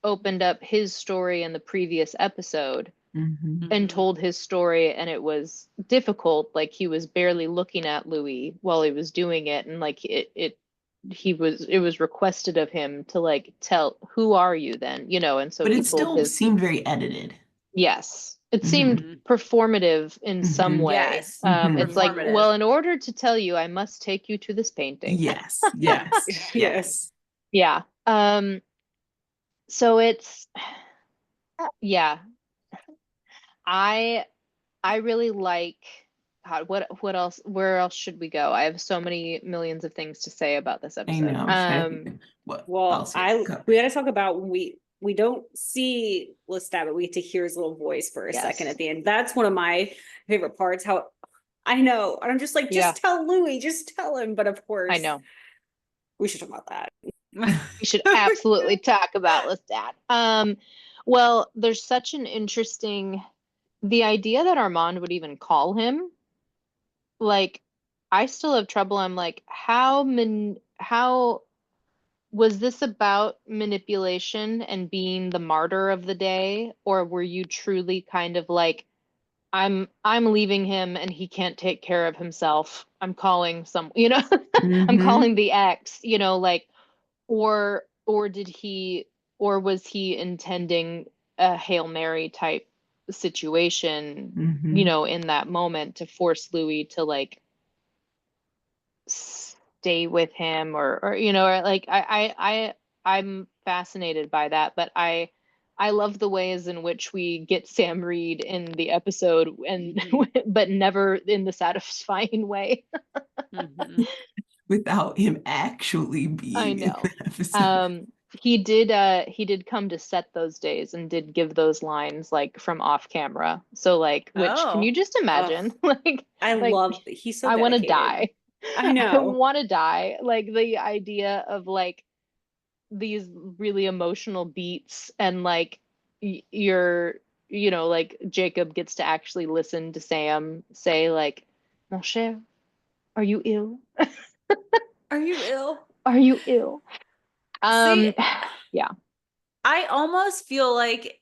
opened up his story in the previous episode Mm-hmm. and Mhm. told his story, and it was difficult, like he was barely looking at Louis while he was doing it, and like it was requested of him to like tell, who are you then, and so But he it told still his, seemed very edited. yes, it seemed Mm-hmm. Mhm. performative in some Mm-hmm. way. Yes. Mm-hmm. It's like, Performative. well, in order to tell you, I must take you to this painting. Yes, yes, yes. Yes. Yeah. So it's, yeah, I I really like, God, what else, where else should we go? I have so many millions of things to say about this I episode. know. I'm trying to think of what Well, else we have to cover. we got to talk about when we don't see Lestat, but we get to hear his little voice for a second Yes. at the end. That's one of my favorite parts. How I know, and I'm just like, Yeah. just tell Louis, just tell him. But of I course, know. we should talk about that. We should absolutely talk about Lestat. Well, there's such an interesting, the idea that Armand would even call him, like, I still have trouble. I'm like, how was this about manipulation and being the martyr of the day, or were you truly kind of like, I'm leaving him and he can't take care of himself. I'm calling I'm Mm-hmm. calling the ex, like, or did he, or was he intending a Hail Mary type situation, Mm-hmm. in that moment to force Louis to like stay with him, or like I'm fascinated by that, but I love the ways in which we get Sam Reed in the episode, and Mhm. but never in the satisfying way. Mhm. Without him actually I being in know. the episode. He did come to set those days and did give those lines like from off camera. So like, which can you Oh. just imagine? Ugh, like like he's so I want to dedicated. die. I I know. want to die. Like the idea of like these really emotional beats, and like you're, like Jacob gets to actually listen to Sam say like, "Mon cher, are you ill? Are you ill? Are you ill?" See, Um, yeah. I almost feel like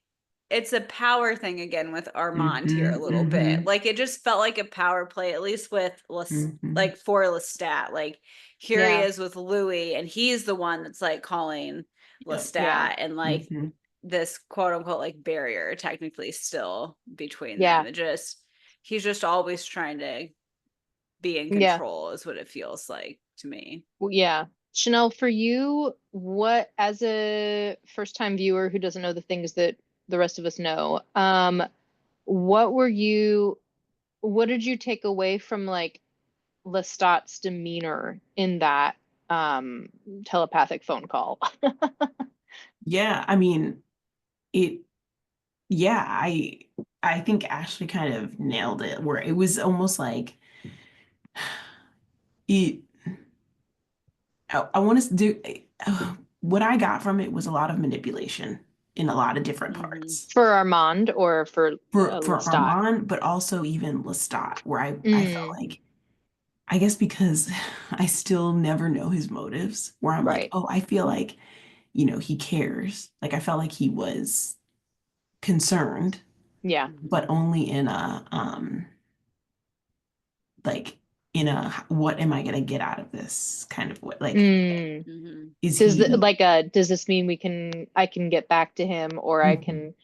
it's a power thing again with Armand here a Mm-hmm. little bit. Mm-hmm. Like it just felt like a power play, at least with Mm-hmm. like for Lestat. Like here he Yeah. is with Louis, and he's the one that's like calling Yep. Yeah. Lestat, and like Mm-hmm. this quote unquote like barrier technically still between Yeah. them. He's just always trying to be in Yeah. control, is what it feels like to me. Yeah. Chanel, for you, what, as a first time viewer who doesn't know the things that the rest of us know, what were you, what did you take away from like Lestat's demeanor in that um telepathic phone call? Yeah, I mean, it, yeah, I think Ashley kind of nailed it, where it was almost like it. I want to do what I got from it was a lot of manipulation in a lot of different Mhm. parts. For Armand or for For Lestat? Armand, but also even Lestat, where I felt Mm, like, I guess because I still never know his motives, where I'm like, right. oh, I feel like, you know, he cares. Like I felt like he was concerned, Yeah. but only in a like in a what am I gonna get out of this kind of way. Like, Mm. Mhm. is he Does this mean I can get back to him, or I Mhm. can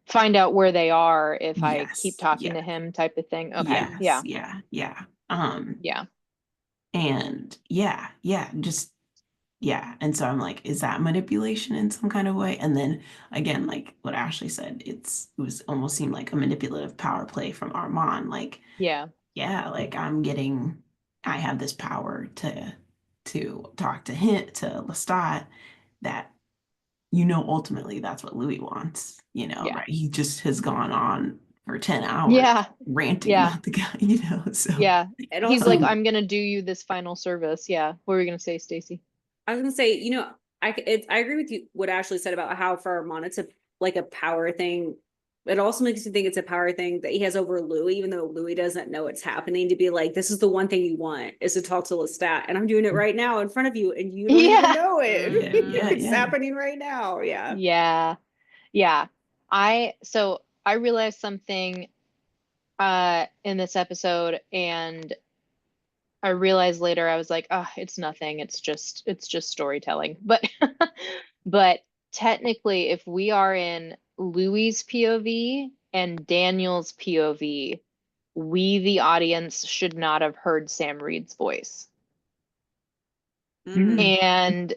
find out where they are if I keep Yes, talking yeah, to him, type of thing? Okay. yes, Yeah. yeah, yeah. Yeah. And yeah, just yeah. And so I'm like, is that manipulation in some kind of way? And then again, like what Ashley said, it was almost seemed like a manipulative power play from Armand. Like, Yeah. yeah, like I have this power to talk to him, to Lestat, that ultimately that's what Louis wants, Yeah. right? He just has gone on for 10 hours Yeah. ranting Yeah. about the guy, so Yeah. And He's like, also, um I'm gonna do you this final service. Yeah. What were we gonna say, Stacy? I was gonna say, I agree with you what Ashley said about how for Armand it's like a power thing. It also makes me think it's a power thing that he has over Louis, even though Louis doesn't know it's happening. To be like, this is the one thing you want is to talk to Lestat, and I'm doing it right now in front of you, and you don't even Yeah. know it. yeah, yeah, It's yeah. happening right now. Yeah. Yeah. Yeah. So I realized something in this episode, and I realized later, I was like, oh, it's nothing. It's just storytelling. But but technically, if we are in Louis's POV and Daniel's POV, we, the audience, should not have heard Sam Reed's voice. Mhm. Mm,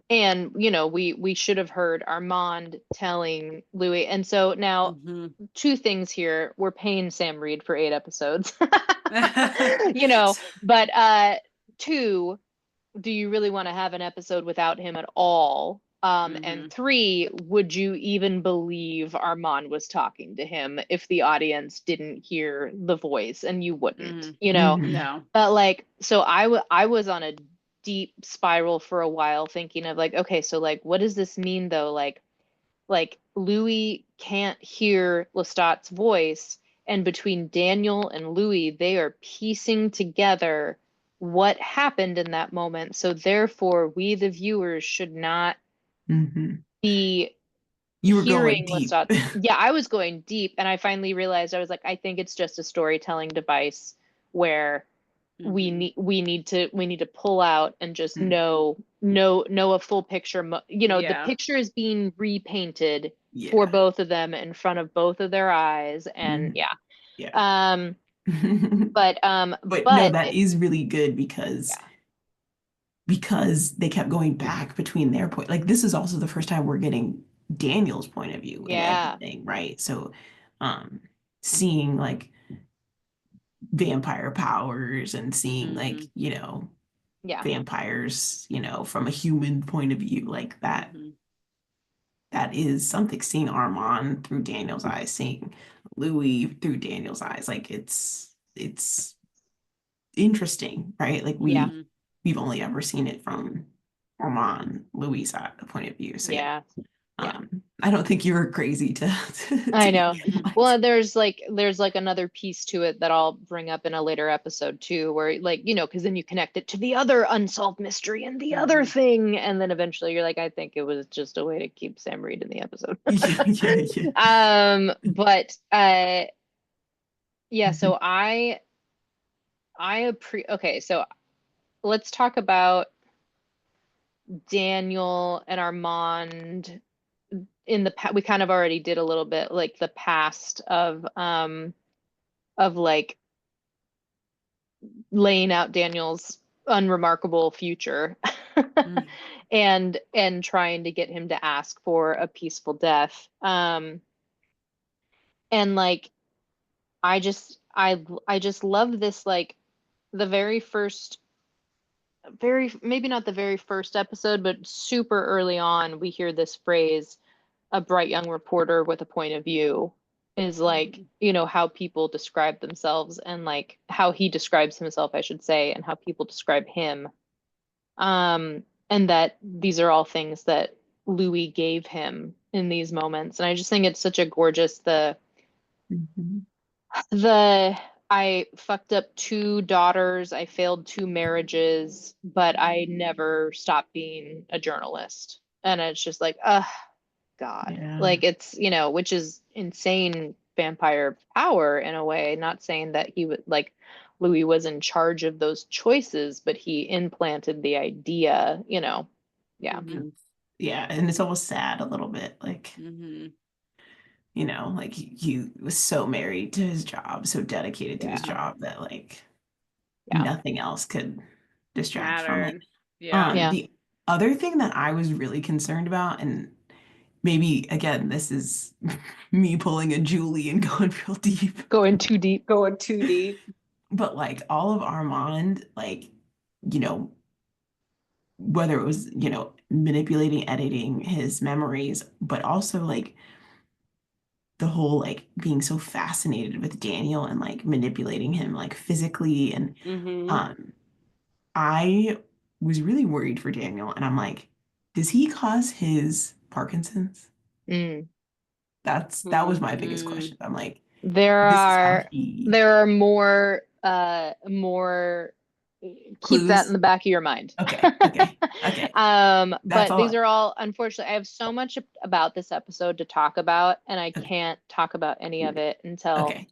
And we should have heard Armand telling Louis. And so now, Mhm. two things here. We're paying Sam Reed for 8 episodes. Mhm. But two, do you really want to have an episode without him at all? And three, would you even believe Armand was talking to him if the audience didn't hear the voice? And you wouldn't, Mhm. mhm, No. But like, so I was on a deep spiral for a while, thinking of like, okay, so like, what does this mean though? Like Louis can't hear Lestat's voice, and between Daniel and Louis, they are piecing together what happened in that moment. So therefore, we the viewers should not mhm. be You were going hearing deep. Lestat. Yeah, I was going deep, and I finally realized, I was like, I think it's just a storytelling device where Mhm. we need to pull out and just Mm, know a full picture. The Yeah. picture is being repainted for yeah. both of them in front of both of their eyes, and Mhm, yeah. yeah. um but But no, but that it, is really good because yeah, they kept going back between their point. Like this is also the first time we're getting Daniel's point of view in yeah, everything, right? So, um, seeing like vampire powers and seeing like, Mhm. yeah, vampires, from a human point of view, like Mhm. that is something. Seeing Armand through Daniel's eyes, seeing Louis through Daniel's eyes, like it's interesting, right? Like yeah, Mhm. we've only ever seen it from Armand Louis' point of view. So yeah, yeah, yeah. I don't think you were crazy to I know. Mhm. Well, there's like another piece to it that I'll bring up in a later episode too, where like, because then you connect it to the other unsolved mystery and the other Mhm. thing, and then eventually you're like, I think it was just a way to keep Sam Reed in the episode. yeah, yeah, yeah. But yeah, so okay, so let's talk about Daniel and Armand in the we kind of already did a little bit, like the past of like laying out Daniel's unremarkable future Mhm. and trying to get him to ask for a peaceful death. And like I just love this, like the very first, very maybe not the very first episode, but super early on we hear this phrase, a bright young reporter with a point of view, is like, Mhm. how people describe themselves, and like how he describes himself, I should say, and how people describe him. And that these are all things that Louis gave him in these moments. And I just think it's such a gorgeous, Mhm. I fucked up 2 daughters, I failed 2 marriages, but I never stopped being a journalist. And it's just like, God. Yeah. Like it's, which is insane vampire power in a way. Not saying that he would like Louis was in charge of those choices, but he implanted the idea, Yeah. Mhm. Yeah, and it's almost sad a little bit, like, Mhm. like he was so married to his job, so dedicated to his Yeah. job that like Yeah. nothing else could distract from it. Mattered. Yeah. Yeah. The other thing that I was really concerned about, and maybe again, this is me pulling a Julie and going real deep, Going too deep. Going too deep. but like all of Armand, like, you know, whether it was, manipulating, editing his memories, but also like the whole like being so fascinated with Daniel and like manipulating him like physically and Mm-hmm. I was really worried for Daniel and I'm like, does he cause his Parkinson's? Mm. That was my biggest Mm-hmm. question. I'm like, There this is how are he there are more keep that in clues. the back of your mind. Okay. That's But these all. are all, unfortunately, I have so much about this episode to talk about, and I Okay. can't talk about any of it until, Okay.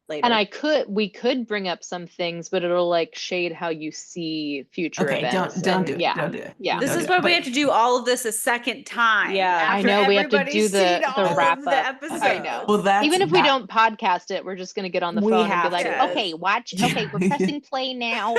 and Later. we could bring up some things, but it'll like shade how you see future Okay. events. Don't And do it. yeah, Don't do it. yeah. This Don't do is it. why we But have to do all of this a second time Yeah. I after know we have to everybody's do seen the all wrap of the up. I know. well, episodes. that's Even if we that. don't podcast it, we're just gonna get on the We phone and be have like, to. okay, watch. Yeah. Okay, we're pressing play now.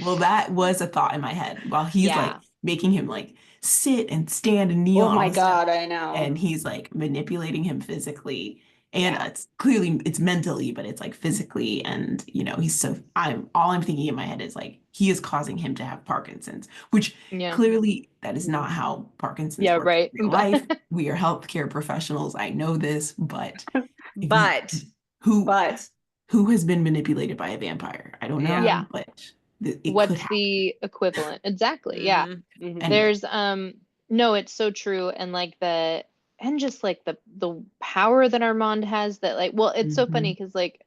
Well, that was a thought in my head while he's like Yeah. making him like sit and stand and kneel Oh and all my this stuff. God, I know. And he's like manipulating him physically. And Yeah. it's clearly it's mentally, but it's like physically. And he's so I'm thinking in my head is like he is causing him to have Parkinson's, which Yeah. clearly that is not Mhm. how Parkinson's Yeah, works right. in real life. We are healthcare professionals. I know this, but if you But who But who has been manipulated by a vampire? I don't yeah. Yeah. know, but it could What's happen. the equivalent? Exactly. Yeah. Mhm. Mhm. And There's no, it's so true. And like and just like the power that Armand has, that like, well, it's so funny mhm, because like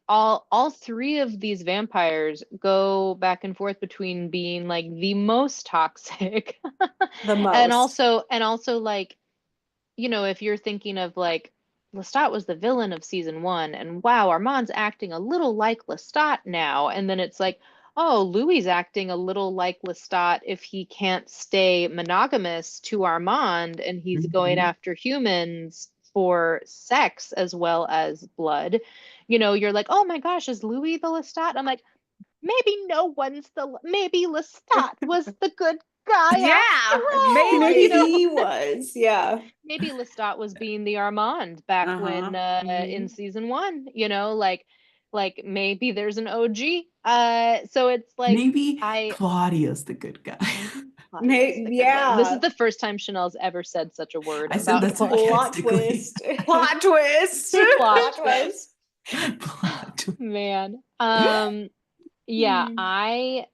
all 3 of these vampires go back and forth between being like the most toxic the and most. also like, if you're thinking of like Lestat was the villain of season 1, and wow, Armand's acting a little like Lestat now, and then it's like, oh, Louis acting a little like Lestat if he can't stay monogamous to Armand and he's going mhm. after humans for sex as well as blood. You're like, oh my gosh, is Louis the Lestat? I'm like, maybe Lestat was the good guy after Yeah, all. Maybe maybe. he was. Yeah. Maybe Lestat was being the Armand back Uh-huh. when in Mhm. season 1, like maybe there's an OG. So it's like Maybe I Claudia's the good guy. maybe Claudia's the good guy. This is Yeah. the first time Chanel's ever said such a word I said about that Claudia. Plot sarcastically. twist. Plot twist. Plot Plot twist, twist. Plot twist. man. Yeah, Hmm. I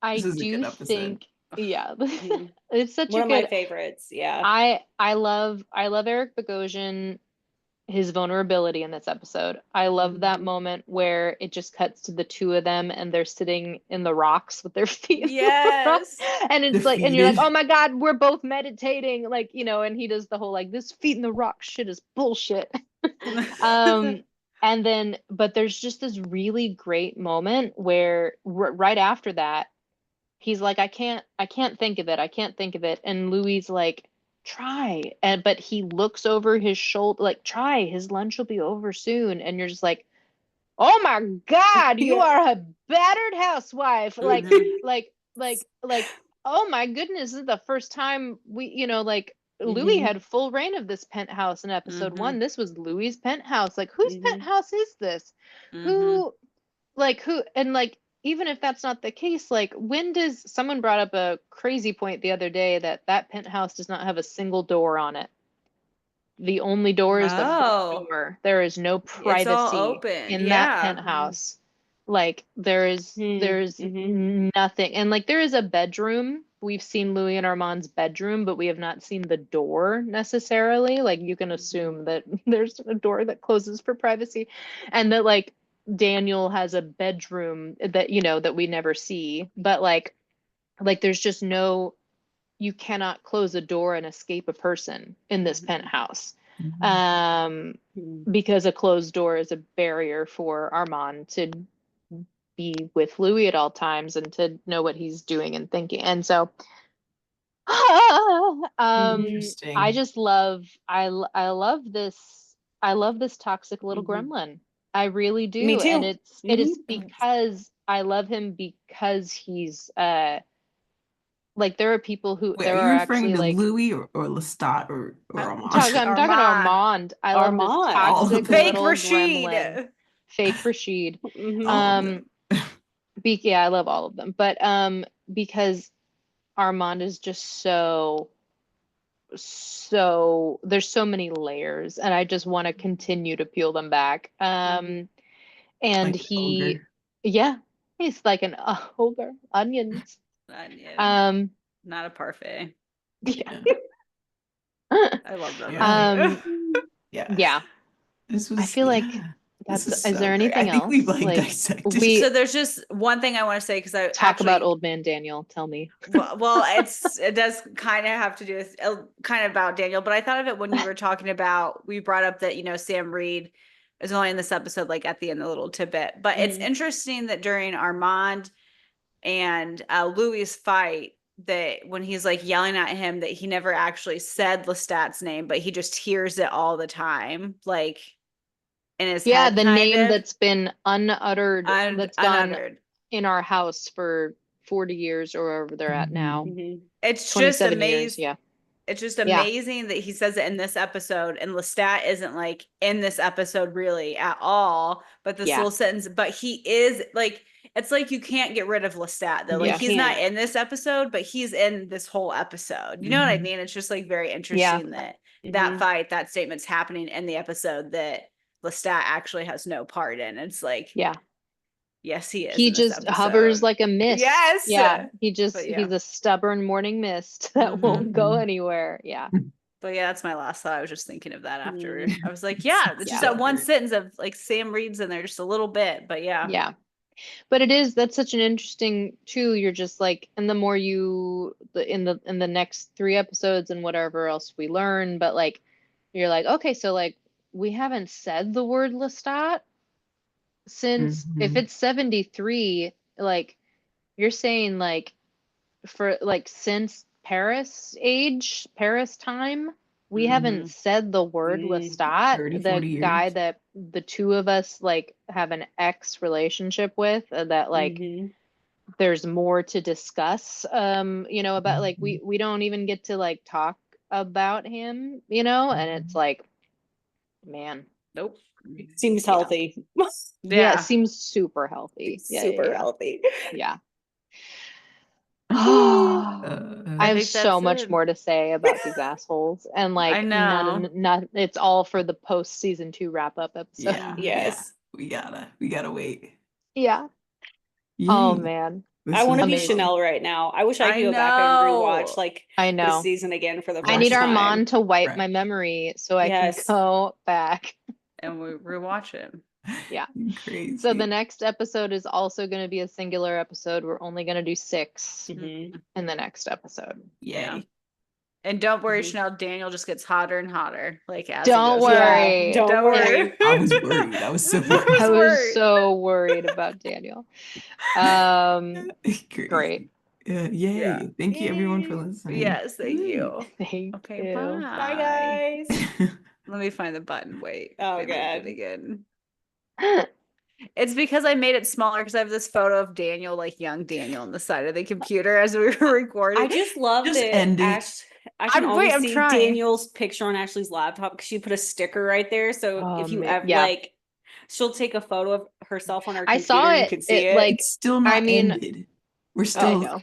This is a good do episode. think, yeah, Mhm. it's such One a of my good. favorites. Yeah. I love Eric Bogosian, his vulnerability in this episode. I love that Mhm. moment where it just cuts to the 2 of them and they're sitting in the rocks with their feet in the rocks. Yes. And it's like, and you're like, Defeated. oh my God, we're both meditating. Like, and he does the whole like, this feet in the rock shit is bullshit. um, and then, but there's just this really great moment where right after that, he's like, I can't think of it. I can't think of it. And Louis like, try. But he looks over his shoulder, like, try, his lunch will be over soon. And you're just like, oh my God, you Yeah. are a battered housewife. Mhm. Like, oh my goodness, this is the first time like Louis Mhm. had full reign of this penthouse in episode Mhm. 1. This was Louis's penthouse. Like, whose Mhm. penthouse is this? Mhm. Who who, and like, even if that's not the case, like, when does someone brought up a crazy point the other day that penthouse does not have a single door on it? The only door is the front Oh, door. There is no it's all privacy open. in that Yeah. Mhm. penthouse. Like there's Mm-hmm. nothing. And like there is a bedroom. We've seen Louis and Armand's bedroom, but we have not seen the door necessarily. Like you can assume that there's a door that closes for privacy, and that like Daniel has a bedroom that that we never see. But like there's just no, you cannot close a door and escape a person in this penthouse. Mhm. Because a closed door is a barrier for Armand to be with Louis at all times and to know what he's doing and thinking. And so I Interesting. just love I love this toxic little Mhm. gremlin. I really Me do. And too. it is Mhm. because I love him because he's like there are people who Wait, are there you are referring actually to like Louis or Lestat or Armand? I'm talking to Armand. Armand. I love this Armand. All toxic of them. Fake little gremlin. Rashid. Fake Rashid. Mhm. All of Um, them. yeah, I love all of them. But because Armand is just so there's so many layers, and I just want to continue to peel them back. And Like the he, ogre. yeah, he's like an ogre, onions. Onion. Um, Not a parfait. yeah. Yeah. I love that Yeah. movie. Yeah. Yeah. This I was feel like this is is so there great. I anything think we've else? like Like dissected. we So there's just one thing I want to say because I talk about actually old man Daniel. Tell me. well it does kind of have to do with kind of about Daniel, but I thought of it when you were talking about, we brought up that Sam Reed is only in this episode like at the end, a little tidbit, but it's Mhm. interesting that during Armand and Louis' fight, that when he's like yelling at him, that he never actually said Lestat's name, but he just hears it all the time, like in his Yeah, head, the kind name of that's been unuttered, that's gone unuttered. in our house for 40 years or wherever they're at now. Mhm. It's just 27 years. amazing. Yeah. It's just Yeah. amazing that he says it in this episode, and Lestat isn't like in this episode really at all. But this Yeah. little sentence, but he is like, it's like you can't get rid of Lestat though. Like Yeah. he's not Can't. in this episode, but he's in this whole episode. You know what I Mhm. mean? It's just like very Yeah. interesting that that Mhm. fight, that statement's happening in the episode that Lestat actually has no part in. It's like, Yeah. yes, he is He in this just hovers episode. like a mist. Yes. Yeah. But He's yeah. a stubborn morning mist that won't go Mhm. anywhere. Yeah. But yeah, that's my last thought. I was just thinking of that after. Mm. I was like, yeah, it's just Yeah. that one sentence of like Sam reads in there just a little bit. But yeah. Yeah. But that's such an interesting too. You're just like, and the more in the next 3 episodes and whatever else we learn, but like you're like, okay, so like we haven't said the word Lestat since, if Mhm. it's 73, like you're saying like for like since Paris time, we haven't Mhm. said the word Mm. 30, Lestat, 40 the guy years. that the two of us like have an ex relationship with, that like Mhm. there's more to discuss, about like Mhm. we don't even get to like talk about him, and it's like, man, Nope. Seems yeah. healthy. Yeah, it Yeah. seems super healthy. Yeah, yeah, Super yeah. healthy. Yeah. Uh, I I have think so that's much it. more to say about these assholes, and I like know. none, it's all for the post season 2 wrap up episode. yeah, Yes. we gotta wait. Yeah. Oh Yay. man, I This want was to be amazing. Chanel right now. I wish I I could go back and rewatch know. like I this know. season again for the I need first time. Armand to wipe my right. memory so I can Yes. go back. And we rewatch it. Yeah. Crazy. So the next episode is also going to be a singular episode. We're only going to do 6 Mhm. in the next episode. Yay. Yeah. And don't worry, Mhm. Chanel, Daniel just gets hotter and hotter. Like as Don't he goes worry. on. Don't worry. I was worried. I was so I worried. I was worried. so worried about Daniel. Crazy. Great. Yay. Yeah. Thank you everyone for Yay. listening. Yes, thank Woo. you. Thank Okay, you. bye. Bye, guys. Let me find the button. Wait. Oh, They moved God. it again. It's because I made it smaller because I have this photo of Daniel, like young Daniel, on the side of the computer as we were recording. I just love Just that end it. Ash. I can always I'm see trying. Daniel's picture on Ashley's laptop because she put a sticker right there. So if you man. ever Yeah. like, she'll take a photo of herself on her I computer. saw You it. can see It it. like It's still not I mean, ended. We're I still know.